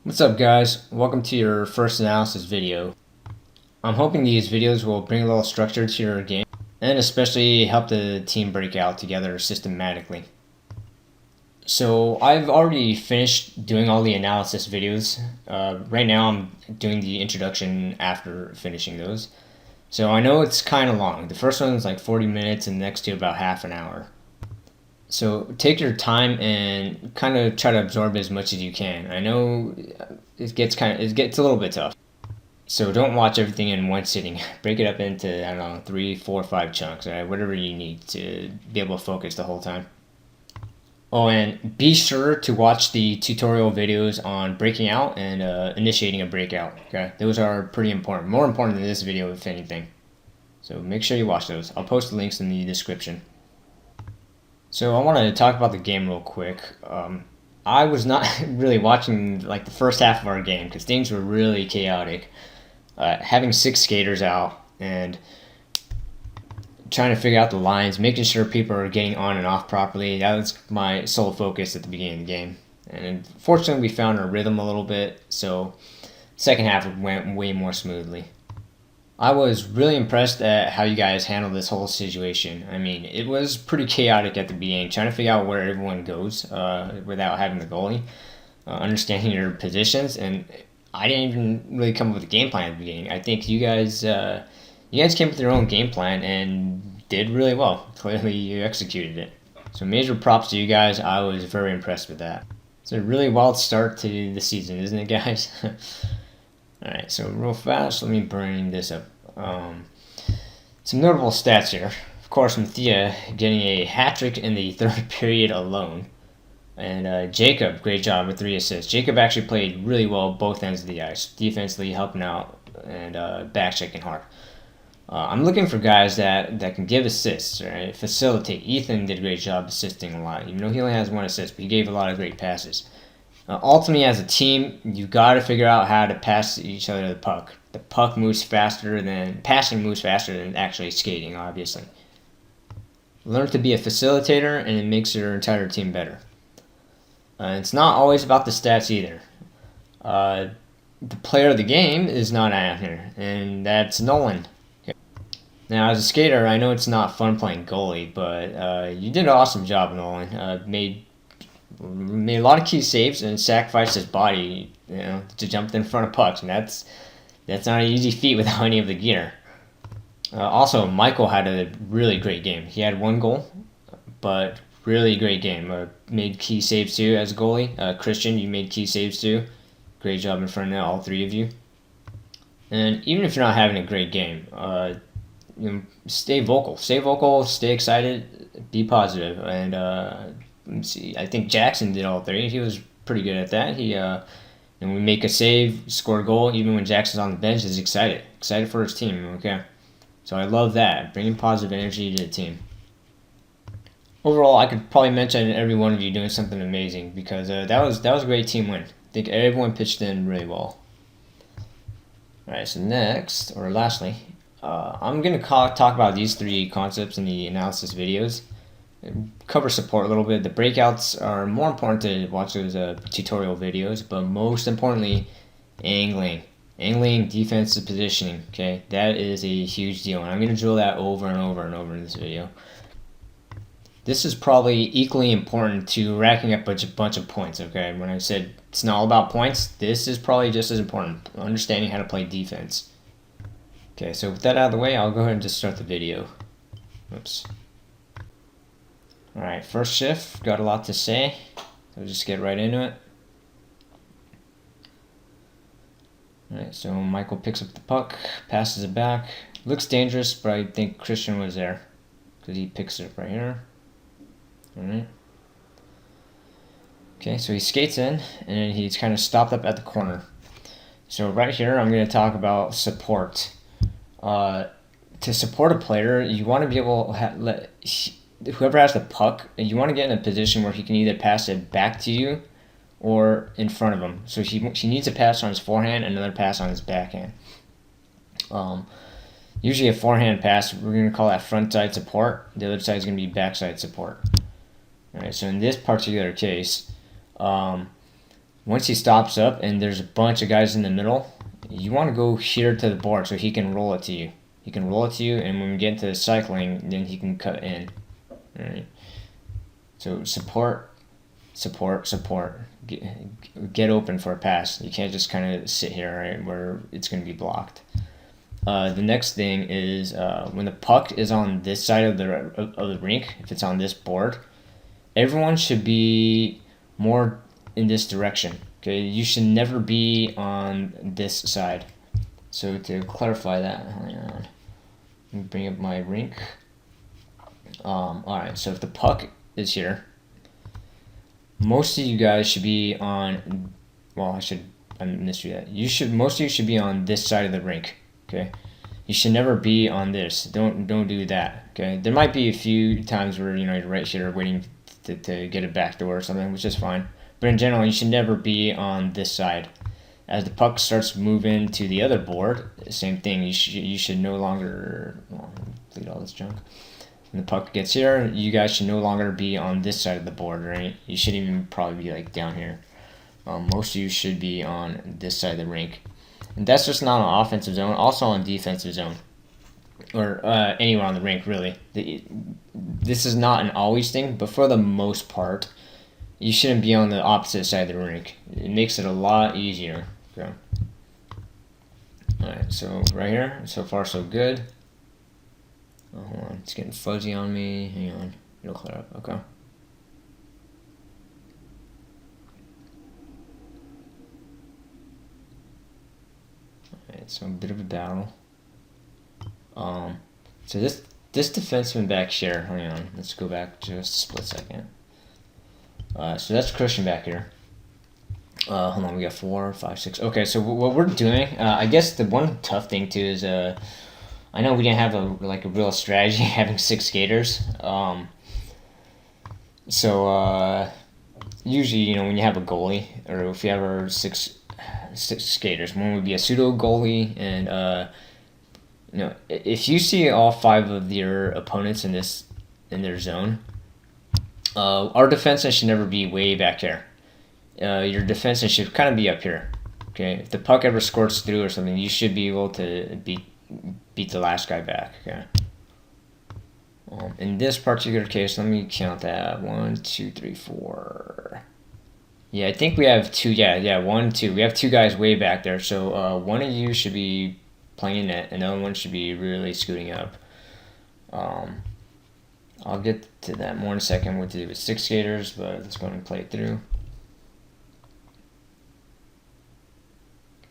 What's up guys? Welcome to your first analysis video. I'm hoping these videos will bring a little structure to your game and especially help the team break out together systematically. So I've already finished doing all the analysis videos. Right now I'm doing the introduction after finishing those. So I know it's kind of long. The first one's like 40 minutes and the next two about half an hour. So take your time and kind of try to absorb as much as you can. I know it gets a little bit tough. So don't watch everything in one sitting. Break it up into, I don't know, 3, 4, 5 chunks, right? Whatever you need to be able to focus the whole time. Oh, and be sure to watch the tutorial videos on breaking out and initiating a breakout. Okay, those are pretty important. More important than this video, if anything. So make sure you watch those. I'll post the links in the description. So I wanted to talk about the game real quick. I was not really watching like the first half of our game because things were really chaotic. Having 6 skaters out and trying to figure out the lines, making sure people are getting on and off properly, that was my sole focus at the beginning of the game. And fortunately we found our rhythm a little bit, so second half went way more smoothly. I was really impressed at how you guys handled this whole situation. I mean, it was pretty chaotic at the beginning, trying to figure out where everyone goes without having the goalie, understanding your positions, and I didn't even really come up with a game plan at the beginning. I think you guys came up with your own game plan and did really well. Clearly, you executed it. So major props to you guys. I was very impressed with that. It's a really wild start to the season, isn't it, guys? Alright, so real fast, let me bring this up. Some notable stats here. Of course, Mathia getting a hat-trick in the third period alone. And Jacob, great job with 3 assists. Jacob actually played really well both ends of the ice. Defensively helping out and back-checking hard. I'm looking for guys that can give assists, right? Facilitate. Ethan did a great job assisting a lot. Even though he only has 1 assist, but he gave a lot of great passes. Ultimately, as a team, you got to figure out how to pass each other the puck. The puck moves faster than passing moves faster than actually skating. Obviously, learn to be a facilitator, and it makes your entire team better. It's not always about the stats either. The player of the game is not out here, and that's Nolan. Okay. Now, as a skater, I know it's not fun playing goalie, but you did an awesome job, Nolan. Made a lot of key saves and sacrificed his body, to jump in front of pucks, and that's not an easy feat without any of the gear. Also, Michael had a really great game. He had 1 goal, but really great game. Made key saves too as a goalie. Christian, you made key saves too. Great job in front of all 3 of you. And even if you're not having a great game, stay vocal. Stay vocal, stay excited, be positive, and let's see. I think Jackson did all 3. He was pretty good at that. And we make a save, score a goal, even when Jackson's on the bench, is excited for his team. Okay, so I love that, bringing positive energy to the team. Overall, I could probably mention every one of you doing something amazing because that was a great team win. I think everyone pitched in really well. All right, so next or lastly, I'm gonna talk about these 3 concepts in the analysis videos. Cover support a little bit. The breakouts are more important to watch those tutorial videos, but most importantly, angling, defensive positioning. Okay, that is a huge deal, and I'm going to drill that over and over and over in this video. This is probably equally important to racking up a bunch of points. Okay, when I said it's not all about points, this is probably just as important. Understanding how to play defense. Okay, so with that out of the way, I'll go ahead and just start the video. Oops. Alright, first shift, got a lot to say, so we'll just get right into it. Alright, so Michael picks up the puck, passes it back. Looks dangerous, but I think Christian was there, because he picks it up right here. Alright. Okay, so he skates in, and he's kind of stopped up at the corner. So right here, I'm going to talk about support. To support a player, you want to be able to whoever has the puck, you want to get in a position where he can either pass it back to you or in front of him. So he needs a pass on his forehand and another pass on his backhand. Usually a forehand pass, we're going to call that front side support. The other side is going to be backside support. All right, so in this particular case, once he stops up and there's a bunch of guys in the middle, you want to go here to the board so he can roll it to you. He can roll it to you, and when we get into cycling, then he can cut in. All right. So support. Get open for a pass. You can't just kind of sit here, right, where it's going to be blocked. The next thing is when the puck is on this side of the rink, if it's on this board, everyone should be more in this direction. Okay, you should never be on this side. So to clarify that, hang on, let me bring up my rink. All right, so if the puck is here, most of you guys should be on. Well, I misread that. Most of you should be on this side of the rink. Okay, you should never be on this. Don't do that. Okay, there might be a few times where you're right here waiting to get a back door or something, which is fine. But in general, you should never be on this side. As the puck starts moving to the other board, same thing. You should no longer delete all this junk. When the puck gets here, you guys should no longer be on this side of the board, right? You should even probably be like down here. Most of you should be on this side of the rink. And that's just not on offensive zone, also on defensive zone. Or anywhere on the rink, really. This is not an always thing, but for the most part, you shouldn't be on the opposite side of the rink. It makes it a lot easier. Okay. Alright, so right here, so far so good. Oh, hold on, it's getting fuzzy on me. Hang on, it'll clear up. Okay. Alright, so a bit of a battle. So this defenseman back here, hang on, let's go back just a split second. So that's Christian back here. Hold on, we got 4, 5, 6. Okay, so what we're doing, I guess the one tough thing too is, I know we didn't have a real strategy having 6 skaters. So usually, when you have a goalie, or if you have our six skaters, one would be a pseudo goalie, and if you see all 5 of your opponents in their zone, our defenseman should never be way back here. Your defenseman should kind of be up here. Okay, if the puck ever squirts through or something, you should be able to beat the last guy back. Okay. In this particular case, let me count that. 1, 2, 3, 4. Yeah, I think we have 2. Yeah, 1, 2. We have 2 guys way back there. So one of you should be playing net, and the other one should be really scooting up. I'll get to that more in a second, what to do with 6 skaters, but let's go ahead and play it through.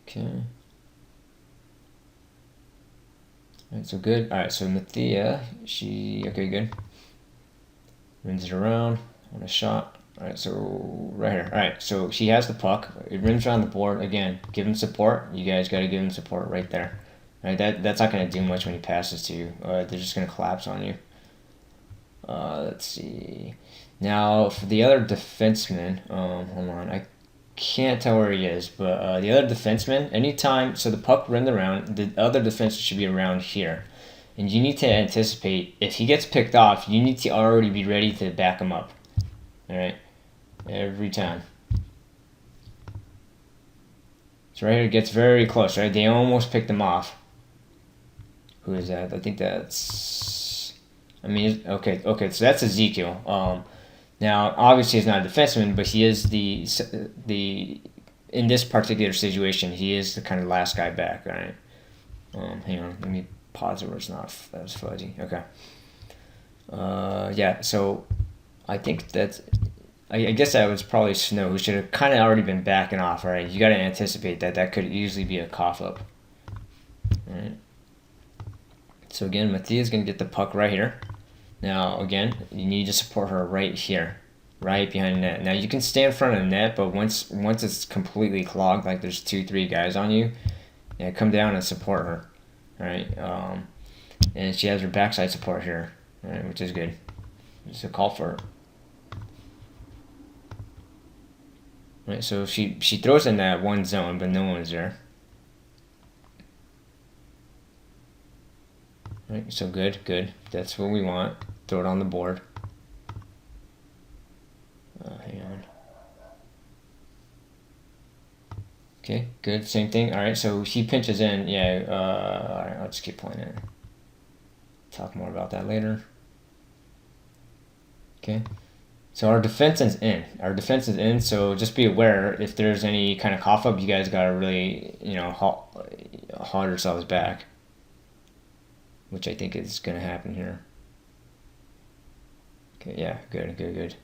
Okay. Alright, so good. Alright, so Mathia, okay, good. Rims it around on a shot. Alright, so right here. Alright, so she has the puck. It rims around the board. Again, give him support. You guys got to give him support right there. Alright, that's not going to do much when he passes to you. They're just going to collapse on you. Let's see. Now, for the other defenseman, hold on. I can't tell where he is, but the other defenseman, anytime, so the puck rimmed around, the other defenseman should be around here. And you need to anticipate, if he gets picked off, you need to already be ready to back him up. Alright? Every time. So right here, it gets very close, right? They almost picked him off. Who is that? I think that's... okay, so that's Ezekiel. Now, obviously, he's not a defenseman, but he is in this particular situation, he is the kind of last guy back, right? Hang on, let me pause it where it's not, that was fuzzy. Okay. Yeah, so I think that's, I guess that was probably Snow, who should have kind of already been backing off, right? You got to anticipate that could easily be a cough up. All right. So again, Mathia's going to get the puck right here. Now, again, you need to support her right here, right behind the net. Now, you can stay in front of the net, but once it's completely clogged, like there's 2, 3 guys on you, come down and support her, all right? And she has her backside support here, right, which is good. Just a call for her. All right, so she throws in that one zone, but no one's there. All right, so good. That's what we want. Throw it on the board. Hang on. Okay, good. Same thing. All right, so he pinches in. Yeah. All right, I'll just keep playing it. Talk more about that later. Okay. So our defense is in. Our defense is in. So just be aware if there's any kind of cough up, you guys gotta really, haul yourselves back, which I think is gonna happen here. Okay. Yeah. Good. Good. Good.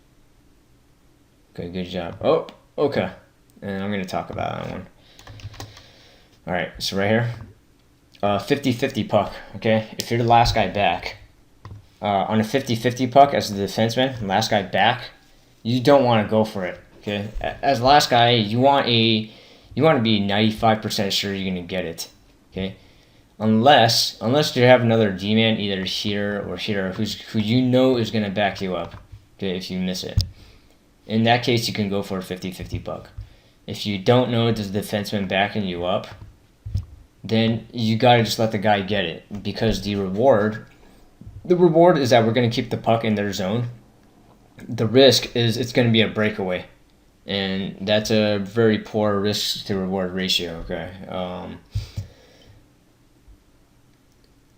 Good. Good job. Oh. Okay. And I'm gonna talk about that one. All right. So right here, 50-50 puck. Okay. If you're the last guy back. On a 50-50 puck as the defenseman, last guy back, you don't want to go for it. Okay, as the last guy, you want to be 95% sure you're gonna get it. Okay, unless you have another D-man either here or here who you know is gonna back you up. Okay, if you miss it, in that case you can go for a 50-50 puck. If you don't know there's a defenseman backing you up, then you gotta just let the guy get it, because the reward is that we're going to keep the puck in their zone. The risk is it's going to be a breakaway, and that's a very poor risk to reward ratio. Okay,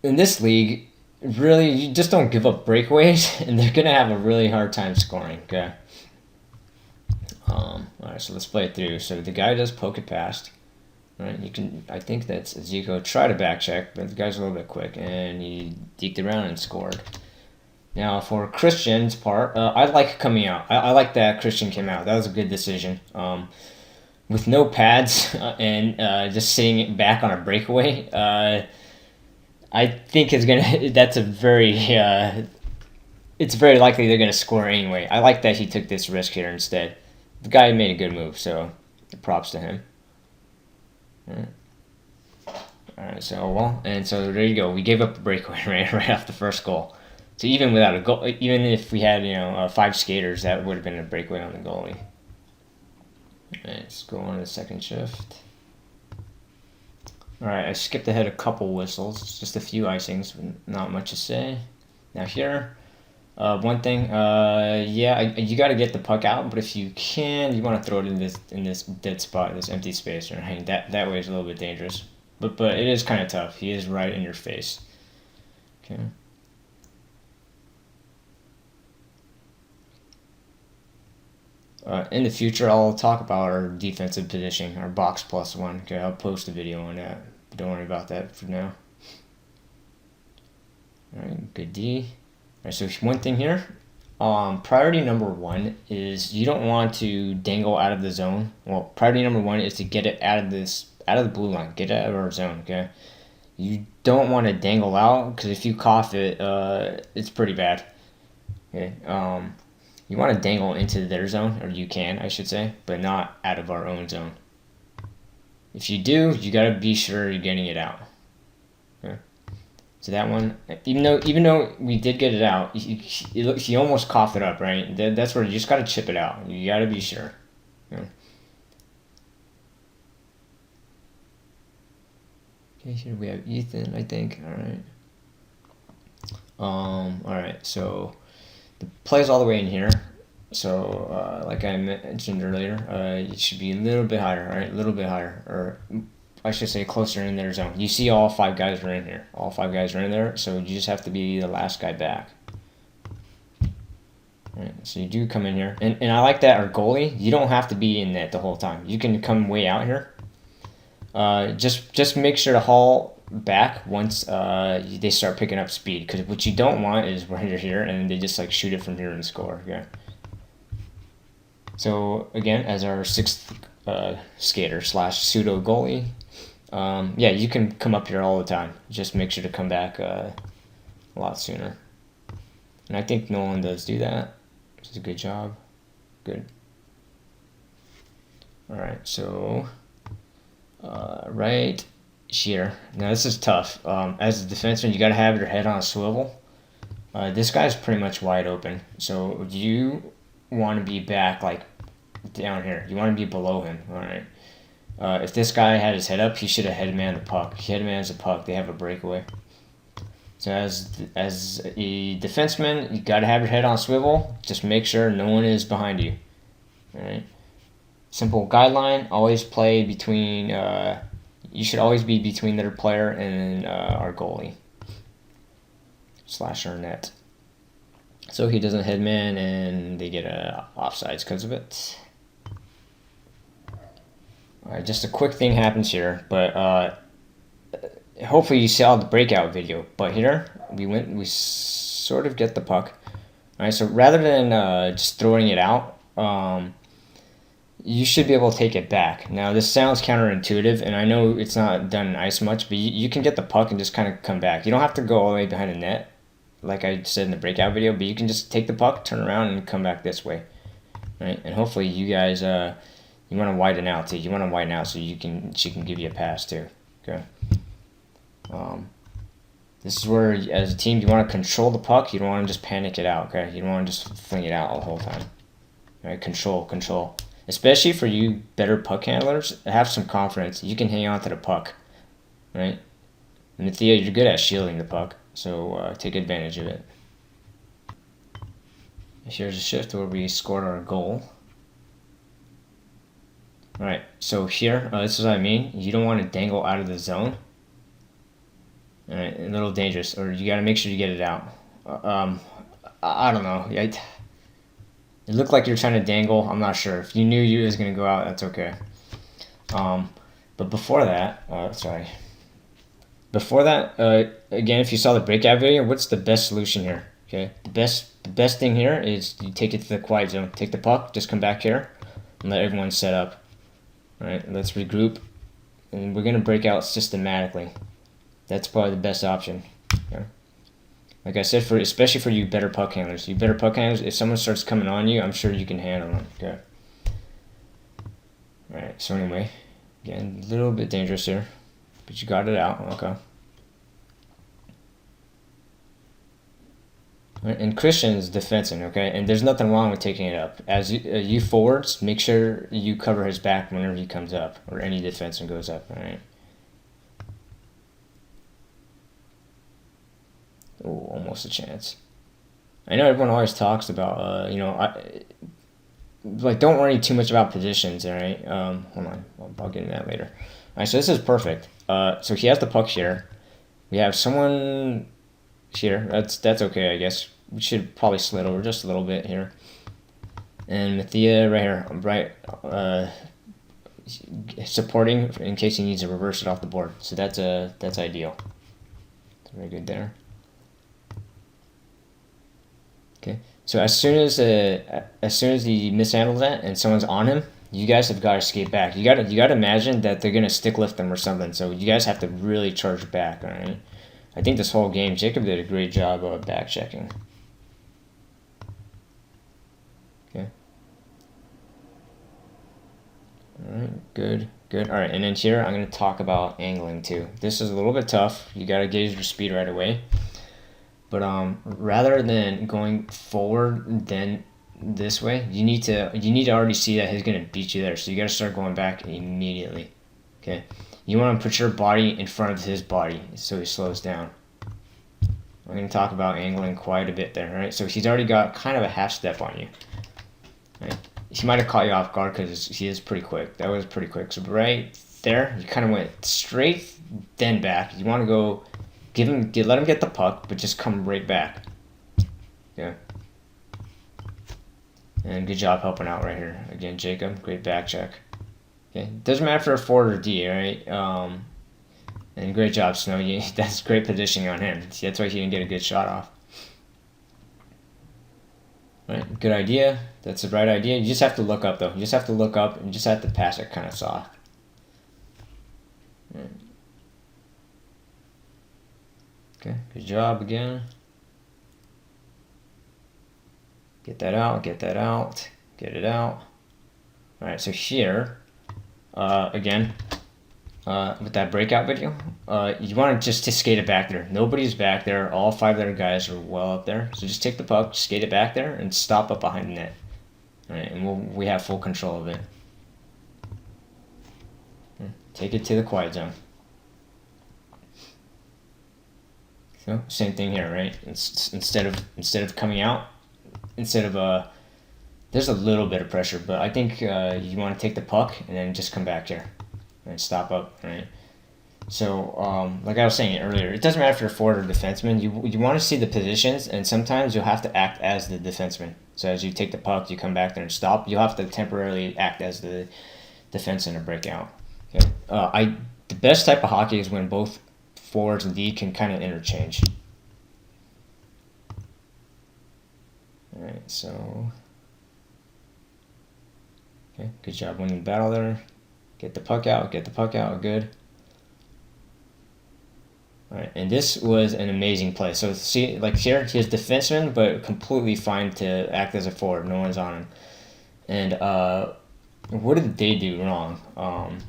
in this league, really, you just don't give up breakaways, and they're going to have a really hard time scoring. Okay. All right, so let's play it through. So the guy does poke it past. Right, you can. I think that's Zico tried to back check, but the guy's a little bit quick, and he deked around and scored. Now for Christian's part, I like coming out. I like that Christian came out. That was a good decision. With no pads and just sitting back on a breakaway, I think it's gonna. That's a very. It's very likely they're gonna score anyway. I like that he took this risk here instead. The guy made a good move, so props to him. Alright, so there you go. We gave up the breakaway right off the first goal. So even without a goal, even if we had 5 skaters, that would have been a breakaway on the goalie. Alright, let's go on to the second shift. Alright, I skipped ahead a couple whistles, just a few icings, not much to say. Now here, one thing, you got to get the puck out, but if you can, you want to throw it in this dead spot, this empty space, right? That way is a little bit dangerous, but it is kind of tough. He is right in your face. Okay. In the future, I'll talk about our defensive positioning, our box plus one. Okay, I'll post a video on that. Don't worry about that for now. All right, good D. Alright, so one thing here, priority number 1 is you don't want to dangle out of the zone. Well, priority number 1 is to get it out of the blue line, get it out of our zone. Okay, you don't want to dangle out, because if you cough it, it's pretty bad. Okay, you want to dangle into their zone, or you can, I should say, but not out of our own zone. If you do, you gotta be sure you're getting it out. Okay. So that one, even though we did get it out, he almost coughed it up, right? That's where you just gotta chip it out. You gotta be sure. Yeah. Okay, here we have Ethan, I think. All right. So the play's all the way in here. So like I mentioned earlier, it should be a little bit higher, right? A little bit higher, or I should say closer in their zone. You see all 5 guys are in here. All 5 guys are in there, so you just have to be the last guy back. Right, so you do come in here. And I like that our goalie, you don't have to be in net the whole time. You can come way out here. Just make sure to haul back once they start picking up speed. Because what you don't want is when you're here and they just like shoot it from here and score. Yeah. So again, as our 6th skater / pseudo goalie, you can come up here all the time. Just make sure to come back a lot sooner. And I think Nolan does do that. Which is a good job. Good. Alright, so right here. Now this is tough. As a defenseman, you got to have your head on a swivel. This guy's pretty much wide open. So you want to be back like down here. You want to be below him. Alright. If this guy had his head up, he should have headmanned the puck. He headmans the puck. They have a breakaway. So as a defenseman, you got to have your head on a swivel. Just make sure no one is behind you. All right. Simple guideline: always play between. You should always be between their player and our goalie / our net. So he doesn't head man, and they get offsides because of it. All right, just a quick thing happens here, but hopefully you saw the breakout video. But here we sort of get the puck. All right, so rather than just throwing it out, you should be able to take it back. Now this sounds counterintuitive, and I know it's not done in ice much, but you can get the puck and just kind of come back. You don't have to go all the way behind the net, like I said in the breakout video, but you can just take the puck, turn around, and come back this way, right? And hopefully you guys, you want to widen out too. You want to widen out so she can give you a pass too. Okay. This is where, as a team, you want to control the puck. You don't want to just panic it out. Okay. You don't want to just fling it out the whole time. All right. Control. Especially for you better puck handlers, have some confidence. You can hang on to the puck, right? And Thea, you're good at shielding the puck, so take advantage of it. Here's a shift where we scored our goal. All right, so here, this is what I mean. You don't want to dangle out of the zone. All right, a little dangerous, or you got to make sure you get it out. I don't know. It looked like you're trying to dangle. I'm not sure. If you knew you was going to go out, that's okay. But before that, again, if you saw the breakout video, what's the best solution here? Okay, the best thing here is you take it to the quiet zone. Take the puck, just come back here, and let everyone set up. All right, let's regroup, and we're gonna break out systematically. That's probably the best option. Okay? Like I said, especially for you better puck handlers. You better puck handlers, if someone starts coming on you, I'm sure you can handle them. Okay. All right. So anyway, again, a little bit dangerous here, but you got it out. Okay. Right, and Christian's defensive, okay? And there's nothing wrong with taking it up. As you forwards, make sure you cover his back whenever he comes up, or any defenseman goes up, all right? Oh, almost a chance. I know everyone always talks about, don't worry too much about positions, all right? Hold on, I'll get into that later. All right, so this is perfect. So he has the puck here. We have someone here. That's okay, I guess. We should probably slid over just a little bit here. And Thea right here, supporting in case he needs to reverse it off the board. So that's ideal. Very good there. Okay. So as soon as he mishandles that and someone's on him, you guys have got to skate back. You got to imagine that they're gonna stick lift them or something. So you guys have to really charge back. All right. I think this whole game, Jacob did a great job of back checking. Okay. All right. Good. All right. And then here, I'm gonna talk about angling too. This is a little bit tough. You gotta gauge your speed right away. But rather than going forward then this way, you need to already see that he's gonna beat you there. So you gotta start going back immediately. Okay. You want to put your body in front of his body so he slows down. I'm going to talk about angling quite a bit there, right? So he's already got kind of a half step on you. Right? He might have caught you off guard because he is pretty quick. That was pretty quick. So right there, you kind of went straight, then back. You want to go, let him get the puck, but just come right back. Yeah. And good job helping out right here. Again, Jacob, great back check. Okay, doesn't matter for a forward or D, right? And great job, Snow. That's great positioning on him. That's why he didn't get a good shot off. Right, good idea. That's the right idea. You just have to look up, though. You just have to look up and you just have to pass it kind of soft. Right. Okay, good job again. Get that out, get it out. All right, so here, again, with that breakout video, you want to just to skate it back there. Nobody's back there. All 5 other guys are well up there. So just take the puck, skate it back there, and stop up behind the net. All right, and we have full control of it. Take it to the quiet zone. So same thing here, right? Instead of coming out, instead of There's a little bit of pressure, but I think you want to take the puck and then just come back here and stop up, right? So, like I was saying earlier, it doesn't matter if you're a forward or defenseman. You want to see the positions, and sometimes you'll have to act as the defenseman. So as you take the puck, you come back there and stop. You'll have to temporarily act as the defense in a breakout. Okay. The best type of hockey is when both forwards and D can kind of interchange. All right, so okay, good job winning the battle there. Get the puck out, good. All right, and this was an amazing play. So see, like here, he has defenseman, but completely fine to act as a forward. No one's on him. And what did they do wrong?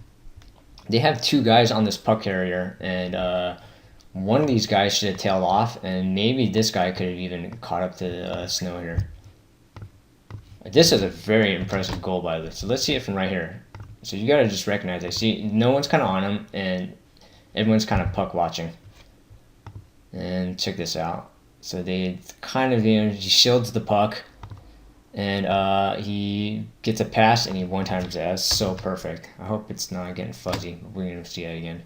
They have two guys on this puck carrier, and one of these guys should have tailed off, and maybe this guy could have even caught up to Snow here. This is a very impressive goal by the way. So let's see it from right here. So you gotta just recognize it. See, no one's kind of on him, and everyone's kind of puck watching. And check this out. So they kind of, he shields the puck, and he gets a pass, and he one-times it. That's so perfect. I hope it's not getting fuzzy. We're going to see that again.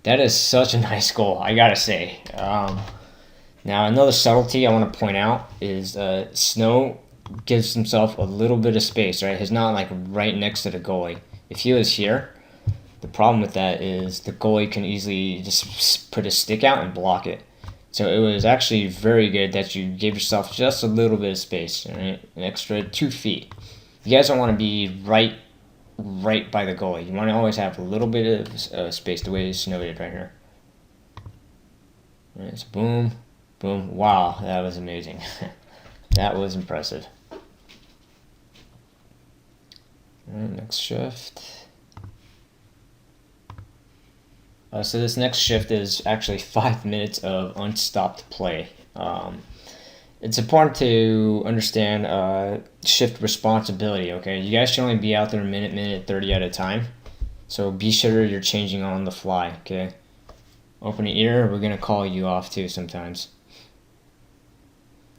That is such a nice goal, I gotta say. Now, another subtlety I want to point out is Snow gives himself a little bit of space, right? He's not like right next to the goalie. If he was here, the problem with that is the goalie can easily just put his stick out and block it. So it was actually very good that you gave yourself just a little bit of space, right? An extra 2 feet. You guys don't want to be right by the goalie. You want to always have a little bit of space, the way Snow did right here. All right, so boom, boom. Wow, that was amazing. That was impressive. All right, next shift. So this next shift is actually 5 minutes of unstopped play. It's important to understand shift responsibility, okay? You guys should only be out there a minute 30 at a time. So be sure you're changing on the fly, okay? Open your ear, we're going to call you off too sometimes.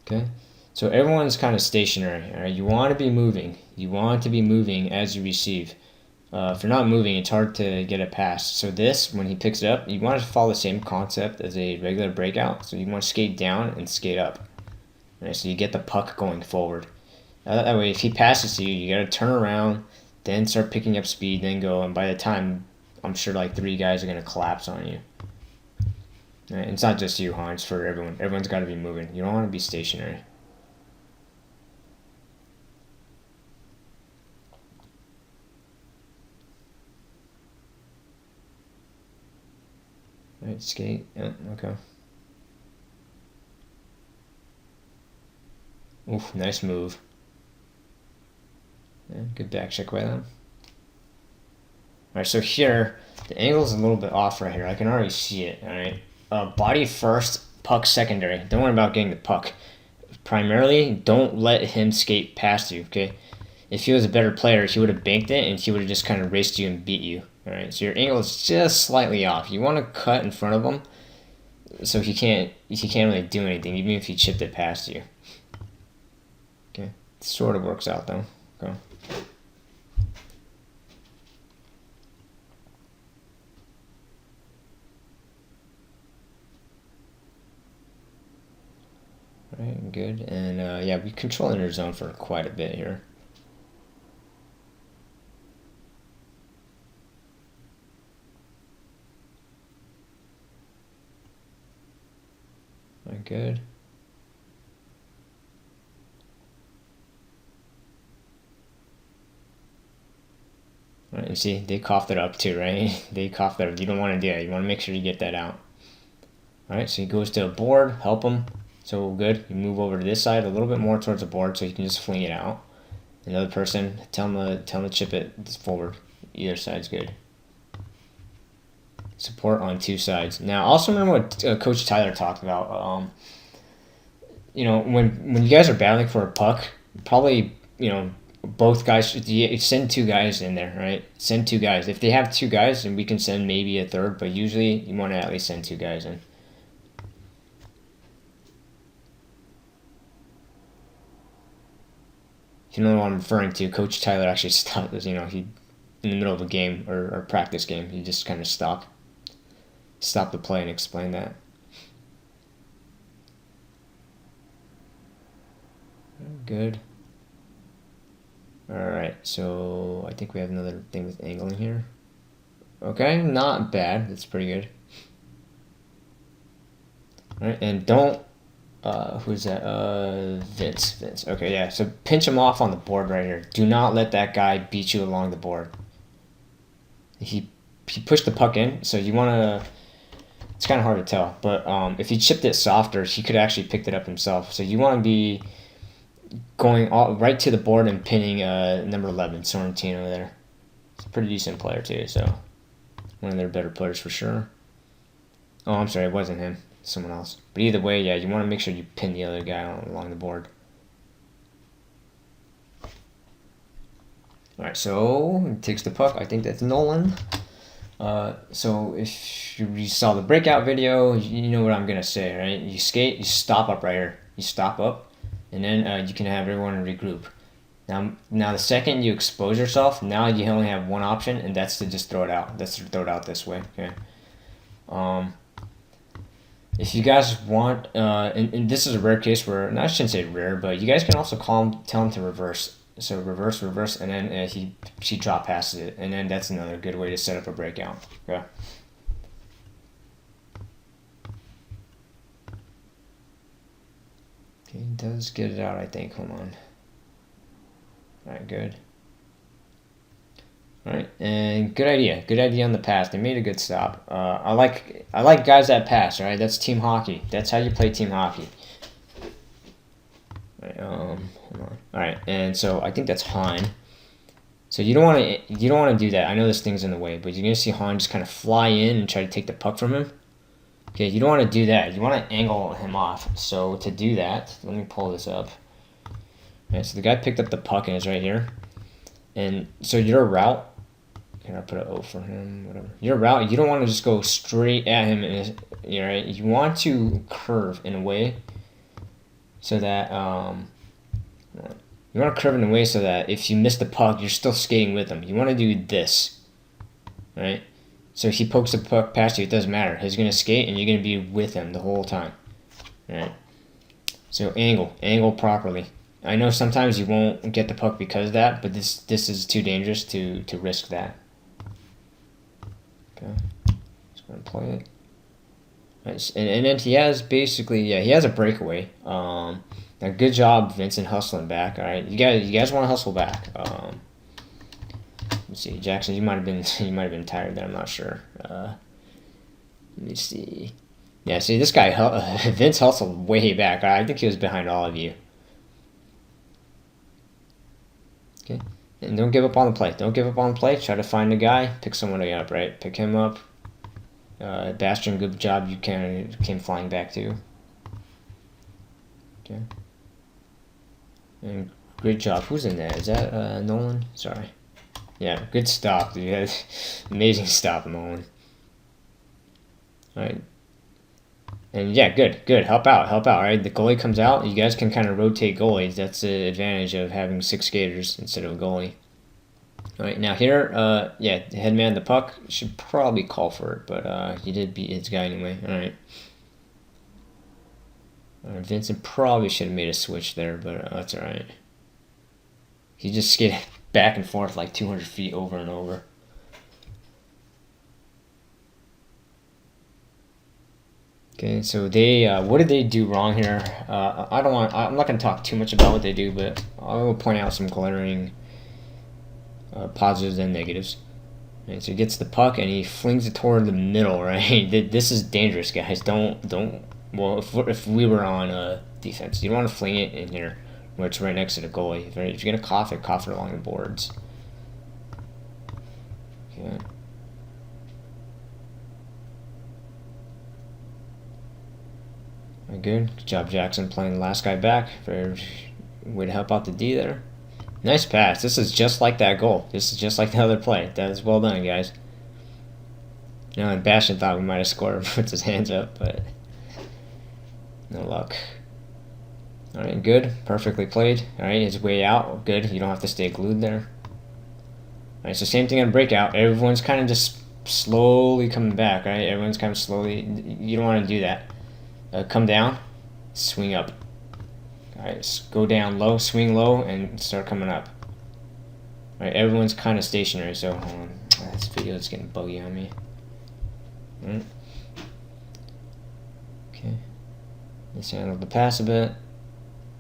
Okay? So everyone's kind of stationary, all right? You want to be moving. You want to be moving as you receive. If you're not moving, it's hard to get a pass. So this, when he picks it up, you want to follow the same concept as a regular breakout. So you want to skate down and skate up. Right, so you get the puck going forward. That way, if he passes to you, you got to turn around, then start picking up speed, then go. And by the time, I'm sure like 3 guys are going to collapse on you. Right, it's not just you, huh? It's for everyone. Everyone's got to be moving. You don't want to be stationary. Right, skate. Yeah, okay. Oof, nice move. Yeah, good back check by them. Alright, so here, the angle is a little bit off right here. I can already see it, alright? Body first, puck secondary. Don't worry about getting the puck. Primarily, don't let him skate past you, okay? If he was a better player, he would have banked it, and he would have just kind of raced you and beat you. Alright, so your angle is just slightly off. You want to cut in front of him, so he can't really do anything, even if he chipped it past you. Okay, it sort of works out though. Okay. Alright, good. And yeah, we control inner zone for quite a bit here. Alright, good. Alright, you see, they coughed it up too, right? They coughed it up. You don't want to do that. You want to make sure you get that out. Alright, so he goes to a board, help him. So good. You move over to this side a little bit more towards the board so you can just fling it out. Another person, tell him to chip it forward. Either side's good. Support on 2 sides. Now, also remember what Coach Tyler talked about. You know, when you guys are battling for a puck, probably, you know, both guys, send 2 guys in there, right? Send 2 guys. If they have 2 guys, then we can send maybe a third, but usually you want to at least send 2 guys in. If you don't know what I'm referring to, Coach Tyler actually stopped. He in the middle of a game or practice game, he just kind of stop the play and explain that. Good. Alright, so I think we have another thing with angling here. Okay, not bad. That's pretty good. Alright, and don't... who's that? Vince. Okay, yeah, so pinch him off on the board right here. Do not let that guy beat you along the board. He pushed the puck in, so you want to... It's kind of hard to tell, but if he chipped it softer, he could actually picked it up himself. So you want to be going right to the board and pinning number 11, Sorrentino there. He's a pretty decent player too, so one of their better players for sure. Oh, I'm sorry, it wasn't him. Someone else. But either way, yeah, you want to make sure you pin the other guy along the board. Alright, so he takes the puck. I think that's Nolan. So if you saw the breakout video, you know what I'm going to say, right? You skate, you stop up right here. You stop up. And then you can have everyone regroup. Now the second you expose yourself, now you only have one option, and that's to just throw it out. That's to throw it out this way. Okay. If you guys want, and this is a rare case where, and I shouldn't say rare, but you guys can also tell him to reverse. So reverse, and then she drop passes it, and then that's another good way to set up a breakout. Okay. He does get it out, I think. Hold on. Alright, good. Alright, and good idea. Good idea on the pass. They made a good stop. I like guys that pass, right? That's team hockey. That's how you play team hockey. Alright, hold on. Alright, and so I think that's Hahn. So you don't want to do that. I know this thing's in the way, but you're gonna see Hahn just kind of fly in and try to take the puck from him. Okay, you don't want to do that. You want to angle him off. So to do that, let me pull this up. Okay, so the guy picked up the puck and is right here. And so your route, here I'll put an O for him, whatever. Your route, you don't want to just go straight at him. And right? You want to curve in a way so that you want to curve in a way so that if you miss the puck, you're still skating with him. You want to do this, right? So if he pokes the puck past you, it doesn't matter. He's going to skate, and you're going to be with him the whole time. Right? So angle properly. I know sometimes you won't get the puck because of that, but this is too dangerous to risk that. Okay, just going to play it. Nice. And then he has basically, yeah, he has a breakaway. Now, good job, Vincent, hustling back. All right, you guys want to hustle back. Let's see, Jackson, you might have been tired there. I'm not sure. Let me see. Yeah, see, this guy, Vince hustled way back. I think he was behind all of you. Okay, and don't give up on the play. Don't give up on the play. Try to find a guy. Pick someone up, right? Pick him up. Bastion, good job. You came flying back too. Okay. And great job. Who's in there? Is that Nolan? Sorry. Yeah, good stop, dude. Amazing stop, Nolan. All right. And yeah, good. Help out, right? The goalie comes out. You guys can kind of rotate goalies. That's the advantage of having 6 skaters instead of a goalie. All right, now here, yeah, head man the puck. Should probably call for it, but he did beat his guy anyway. All right. Vincent probably should have made a switch there, but that's all right. He just skated back and forth like 200 feet over and over. Okay, so they what did they do wrong here? I'm not going to talk too much about what they do, but I will point out some glaring positives and negatives. Right, so he gets the puck and he flings it toward the middle. Right, this is dangerous, guys. Don't. Well, if we were on defense, you don't want to fling it in here where it's right next to the goalie. If you're gonna cough it along the boards. Okay. Good job, Jackson, playing the last guy back. Very way to help out the D there. Nice pass. This is just like that goal. This is just like the other play. That is well done, guys. You know, and Bastion thought we might have scored. Puts his hands up, but no luck. All right, good, perfectly played. All right, his way out, good. You don't have to stay glued there. All right, so same thing on breakout. Everyone's kind of just slowly coming back, right? Everyone's kind of slowly. You don't want to do that. Come down, swing up. All right, go down low, swing low, and start coming up. All right, everyone's kind of stationary, so hold on. This video is getting buggy on me. All right. Okay. Let's handle the pass a bit.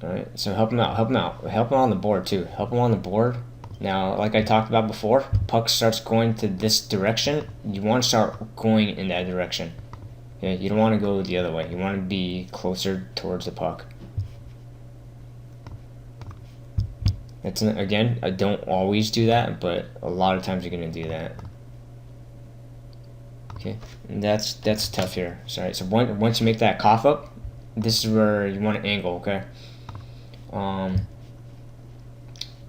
Alright, so help him out, help him out. Help him on the board too. Help him on the board. Now, like I talked about before, puck starts going to this direction. You want to start going in that direction. Okay, you don't want to go the other way. You want to be closer towards the puck. It's, again, I don't always do that, but a lot of times you're going to do that. Okay, and that's tough here. Sorry, so once you make that cough up, this is where you want to angle, okay?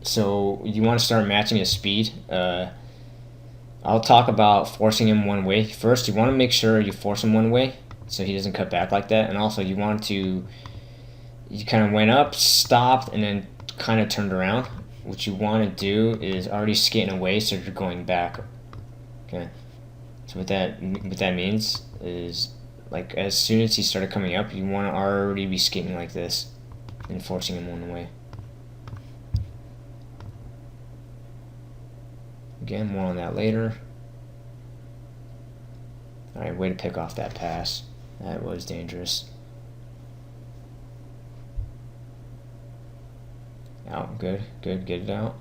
So you want to start matching his speed. I'll talk about forcing him one way. First, you want to make sure you force him one way so he doesn't cut back like that. And also you kind of went up, stopped, and then kind of turned around. What you want to do is already skating away so you're going back. Okay. So what that means is, like, as soon as he started coming up, you want to already be skating like this and forcing him one way. Again, more on that later. Alright, way to pick off that pass. That was dangerous. Out, good, get it out.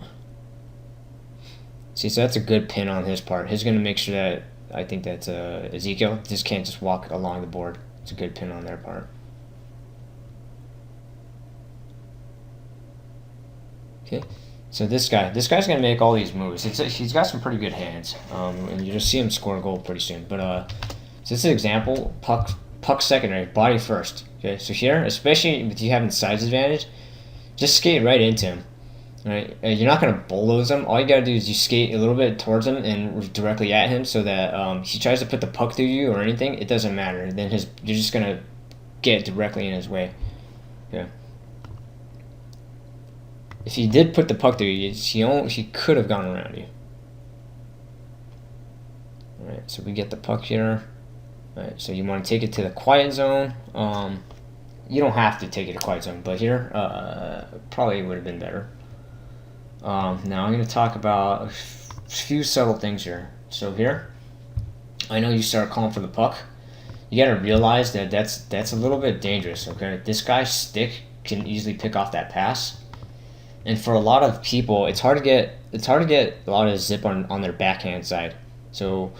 See, so that's a good pin on his part. He's going to make sure that, I think that's Ezekiel just can't just walk along the board. It's a good pin on their part. Okay, so this guy's gonna make all these moves. He's got some pretty good hands, and you're gonna see him score a goal pretty soon. But so this is an example: puck secondary, body first. Okay, so here, especially with you having size advantage, just skate right into him. Right, you're not gonna bulldoze him. All you gotta do is you skate a little bit towards him and directly at him, so that he tries to put the puck through you or anything. It doesn't matter. Then you're just gonna get directly in his way. Yeah. If he did put the puck through you, he could have gone around you. Alright, so we get the puck here. Alright, so you want to take it to the quiet zone. You don't have to take it to quiet zone, but here, probably would have been better. Now I'm going to talk about a few subtle things here. So here, I know you start calling for the puck. You got to realize that that's a little bit dangerous, okay? This guy's stick can easily pick off that pass. And for a lot of people, it's hard to get a lot of zip on their backhand side. So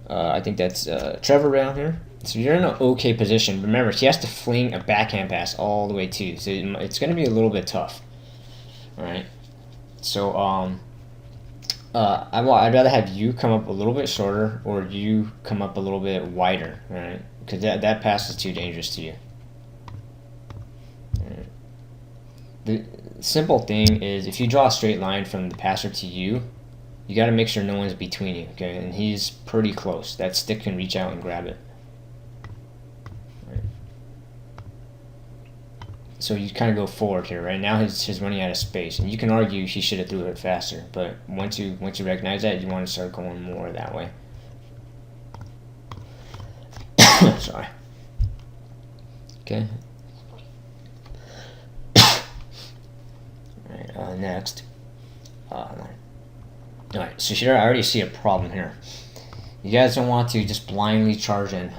I think that's Trevor around here. So you're in an okay position. Remember, he has to fling a backhand pass all the way too. So it's going to be a little bit tough. All right. So I'd rather have you come up a little bit shorter or you come up a little bit wider. All right, because that pass is too dangerous to you. All right. The simple thing is, if you draw a straight line from the passer to you, you got to make sure no one's between you, okay? And he's pretty close. That stick can reach out and grab it. Right. So you kind of go forward here, right? Now he's running out of space, and you can argue he should have threw it faster. But once you recognize that, you want to start going more that way. Sorry. Okay. Next. Alright, so here I already see a problem here. You guys don't want to just blindly charge in.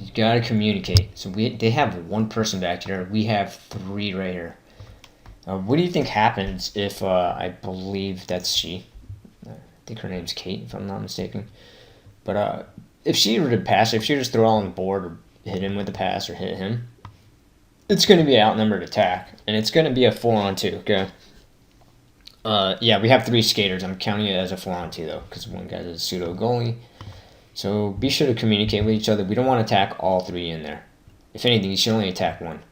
You gotta communicate. So they have one person back here. We have three right here. What do you think happens if I believe that's she? I think her name's Kate, if I'm not mistaken. But if she were to pass, if she just throw it on the board or hit him with the pass or hit him, it's going to be an outnumbered attack, and it's going to be a 4-on-2. Okay. Yeah, we have three skaters. I'm counting it as a 4-on-2 though, because one guy's a pseudo goalie. So be sure to communicate with each other. We don't want to attack all three in there. If anything, you should only attack one.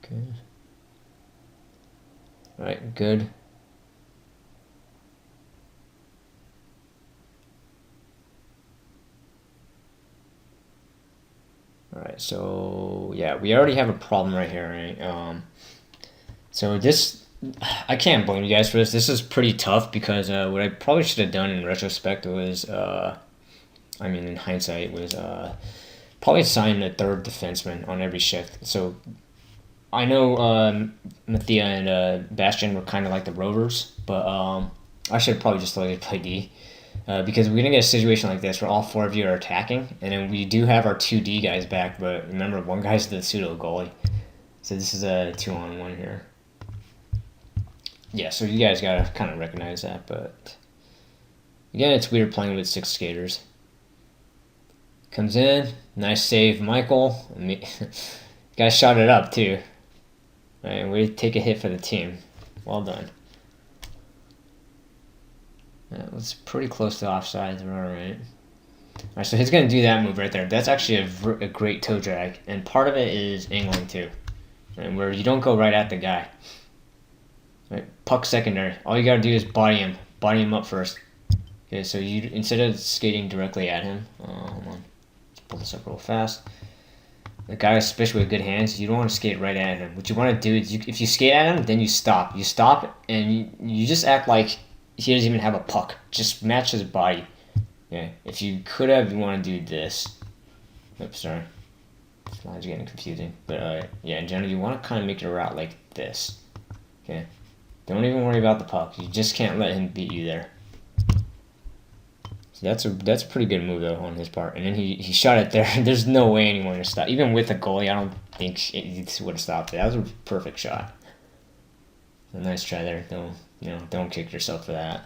Okay. All right, good. Alright, so yeah, we already have a problem right here, right? So this, I can't blame you guys for this. This is pretty tough because what I probably should have done in retrospect was, I mean in hindsight, was probably assign a third defenseman on every shift. So I know Mathia and Bastion were kind of like the rovers, but I should probably just let you play D. Because we're going to get a situation like this where all four of you are attacking, and then we do have our 2D guys back, but remember, one guy's the pseudo goalie. So this is a 2-on-1 here. Yeah, so you guys got to kind of recognize that, but again, it's weird playing with 6 skaters. Comes in, nice save, Michael. Guys shot it up, too. Right, we take a hit for the team. Well done. That was pretty close to offsides. We're all right. All right, so he's going to do that move right there. That's actually a great toe drag. And part of it is angling, too. Right, where you don't go right at the guy. Right, puck secondary. All you got to do is body him. Body him up first. Okay, so you instead of skating directly at him. Hold on. Let's pull this up real fast. The guy, especially with good hands, you don't want to skate right at him. What you want to do is, if you skate at him, then you stop. You stop, and you just act like he doesn't even have a puck. Just match his body. Okay. If you could have, you want to do this. Oops, sorry. Slides are getting confusing. But yeah, in general, you want to kind of make your route like this. Okay. Don't even worry about the puck. You just can't let him beat you there. So that's a pretty good move though on his part. And then he shot it there. There's no way anyone would stop. Even with a goalie, I don't think he would have stopped it. That was a perfect shot. A nice try there. Don't kick yourself for that.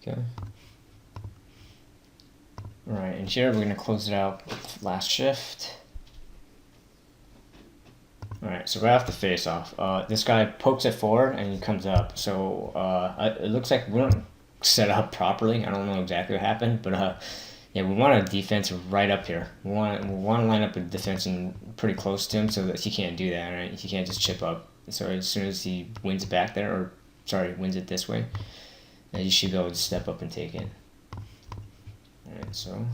Okay. Alright, and here we're gonna close it out with last shift. Alright, so right off the face off, this guy pokes it forward and he comes up. So it looks like we weren't set up properly. I don't know exactly what happened, but yeah, we want a defense right up here. We want to line up a defense pretty close to him so that he can't do that. Right, he can't just chip up. So as soon as he wins it back there, or sorry, wins it this way, you should be able to step up and take it. Alright, so.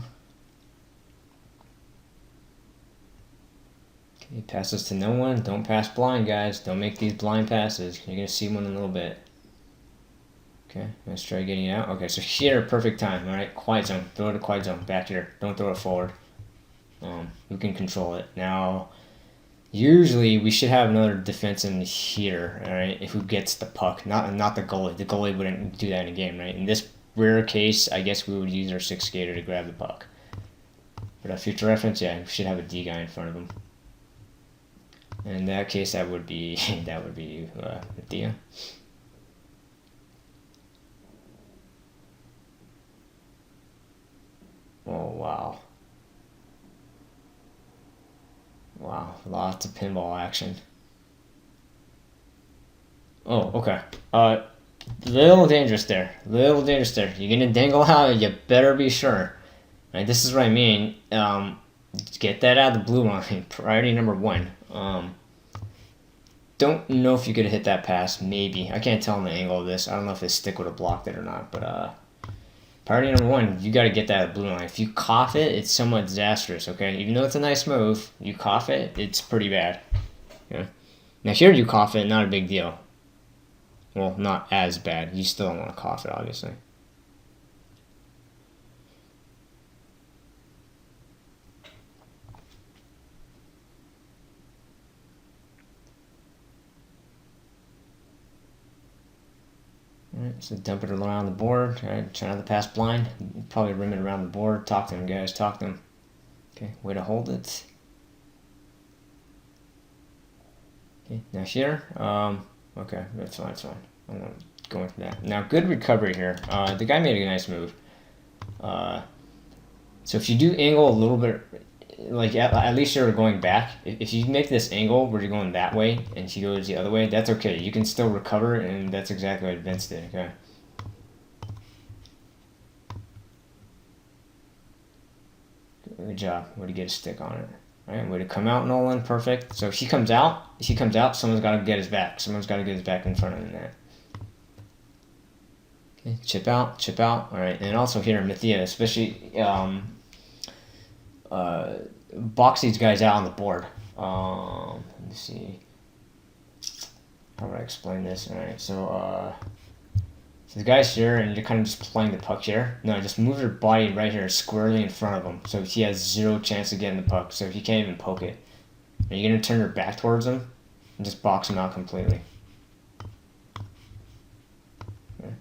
Okay, passes to no one. Don't pass blind, guys. Don't make these blind passes. You're going to see one in a little bit. Okay, let's try getting it out. Okay, so here, perfect time. Alright, quiet zone. Throw it to quiet zone. Back here. Don't throw it forward. We can control it. Now, usually we should have another defense in here, alright, if who gets the puck. Not the goalie. The goalie wouldn't do that in a game, right? In this rare case, I guess we would use our 6 skater to grab the puck. For that future reference, yeah, we should have a D guy in front of him. In that case, that would be Mathia. Oh wow! Wow, lots of pinball action. Oh, okay. Little dangerous there. Little dangerous there. You're gonna dangle out. You better be sure. Right, this is what I mean. Get that out of the blue line. Priority number 1. Don't know if you could hit that pass. Maybe. I can't tell on the angle of this. I don't know if his stick would have blocked it or not. But priority number 1, you got to get that out of the blue line. If you cough it, it's somewhat disastrous. Okay, even though it's a nice move, you cough it, it's pretty bad. Yeah. Now here you cough it, not a big deal. Well, not as bad. You still don't want to cough it, obviously. Alright, so dump it around the board. Alright, try not to pass blind. Probably rim it around the board. Talk to them, guys. Talk to them. Okay, way to hold it. Okay, now here. Okay, that's fine, it's fine. I'm not going for that. Now, good recovery here. The guy made a nice move. So if you do angle a little bit, like at least you're going back. If you make this angle where you're going that way and she goes the other way, that's okay. You can still recover, and that's exactly what Vince did. Okay. Good job. Way to get a stick on it. All right, way to come out, Nolan. Perfect. So if he comes out, someone's got to get his back. Someone's got to get his back in front of the net. Okay, chip out. All right, and also here, Mathia, especially box these guys out on the board. Let me see. How would I explain this? All right, so the guy's here, and you're kind of just playing the puck here. No, just move your body right here, squarely in front of him, so he has zero chance of getting the puck. So he can't even poke it. Are you gonna turn your back towards him and just box him out completely? Okay.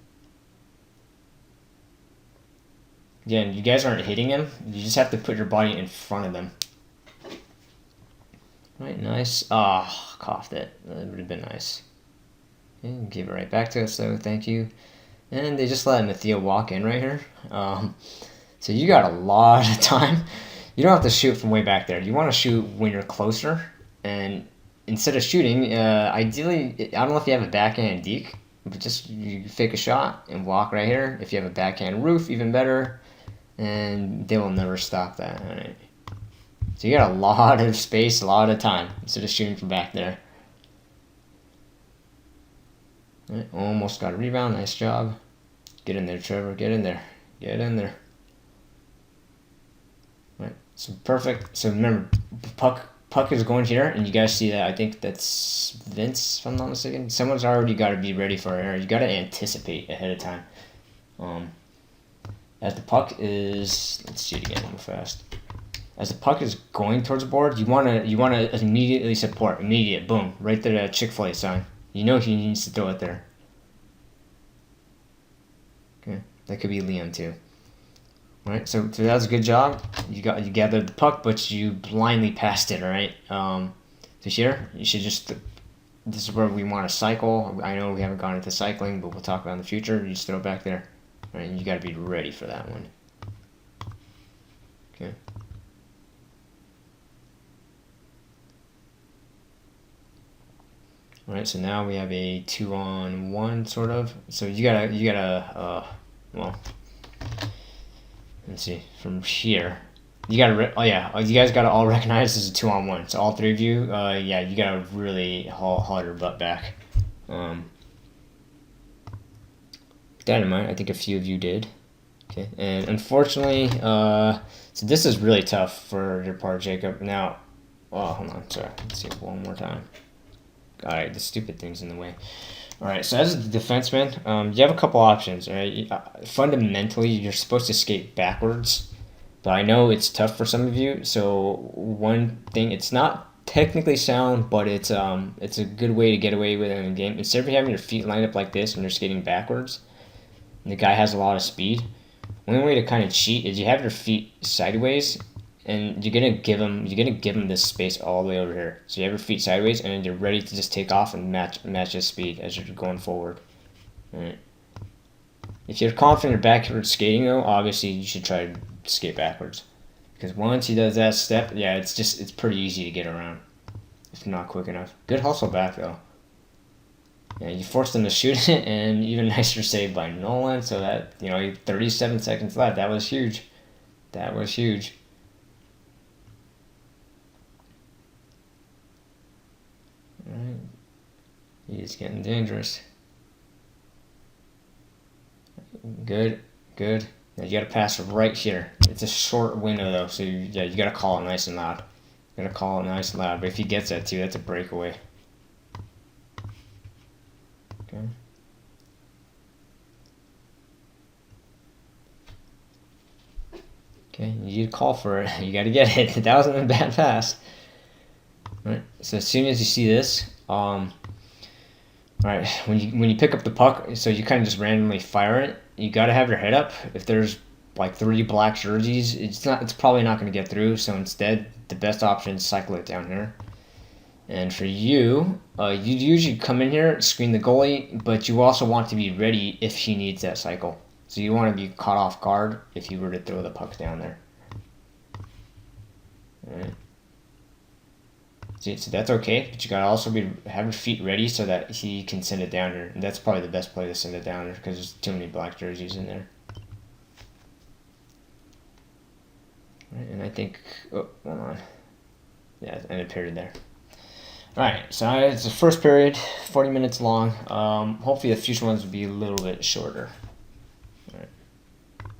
Again, you guys aren't hitting him. You just have to put your body in front of them. Right, nice. Ah, coughed it. That would have been nice. Okay, give it right back to us, though. Thank you. And they just let Mathia walk in right here. So you got a lot of time. You don't have to shoot from way back there. You want to shoot when you're closer. And instead of shooting, ideally, I don't know if you have a backhand deke, but just you fake a shot and walk right here. If you have a backhand roof, even better. And they will never stop that. All right. So you got a lot of space, a lot of time instead of shooting from back there. All right, almost got a rebound. Nice job. Get in there, Trevor. Get in there. Get in there. All right. So perfect. So remember, puck is going here, and you guys see that. I think that's Vince, if I'm not mistaken. Someone's already got to be ready for an error. You got to anticipate ahead of time. As the puck is, let's see it again real fast. As the puck is going towards the board, you wanna immediately support. Immediate, boom, right there, that Chick-fil-A sign. You know he needs to throw it there. Okay, that could be Liam too. All right, so that was a good job. You gathered the puck, but you blindly passed it. All right. So here you should just. This is where we want to cycle. I know we haven't gone into cycling, but we'll talk about it in the future. You just throw it back there. All right, you got to be ready for that one. Okay. All right, so now we have a 2-on-1 sort of. So you gotta, well, let's see, from here, you guys gotta all recognize this is a 2-on-1. So all three of you, yeah, you gotta really haul your butt back. Keep that in mind. I think a few of you did. Okay, and unfortunately, so this is really tough for your part, Jacob. Now, oh, hold on, sorry. Let's see it one more time. Alright, the stupid thing's in the way. Alright, so as a defenseman, you have a couple options. Alright, fundamentally, you're supposed to skate backwards, but I know it's tough for some of you. So one thing, it's not technically sound, but it's a good way to get away with it in the game. Instead of having your feet lined up like this and you're skating backwards, and the guy has a lot of speed, one way to kind of cheat is you have your feet sideways. And you're gonna give him this space all the way over here. So you have your feet sideways, and you're ready to just take off and match his speed as you're going forward. All right. If you're confident in backward skating, though, obviously you should try to skate backwards, because once he does that step, yeah, it's pretty easy to get around. If not quick enough. Good hustle back though. Yeah, you forced him to shoot it, and even nicer save by Nolan. So that 37 seconds left. That was huge. That was huge. Alright, he's getting dangerous. Good. Now you gotta pass right here. It's a short window though, so you gotta call it nice and loud. You gotta call it nice and loud, but if he gets that too, that's a breakaway. Okay. Okay, you call for it. You gotta get it. That wasn't a bad pass. Right. So as soon as you see this, all right, when you pick up the puck, so you kind of just randomly fire it. You got to have your head up. If there's like 3 black jerseys, it's probably not going to get through. So instead, the best option is cycle it down here. And for you, you usually come in here, screen the goalie, but you also want to be ready if he needs that cycle. So you want to be caught off guard if you were to throw the puck down there. All right. So that's okay, but you gotta also have your feet ready so that he can send it down here. And that's probably the best play to send it down here because there's too many black jerseys in there. Right, and I think, oh, hold on. Yeah, end of period there. Alright, so it's the first period, 40 minutes long. Hopefully the future ones will be a little bit shorter.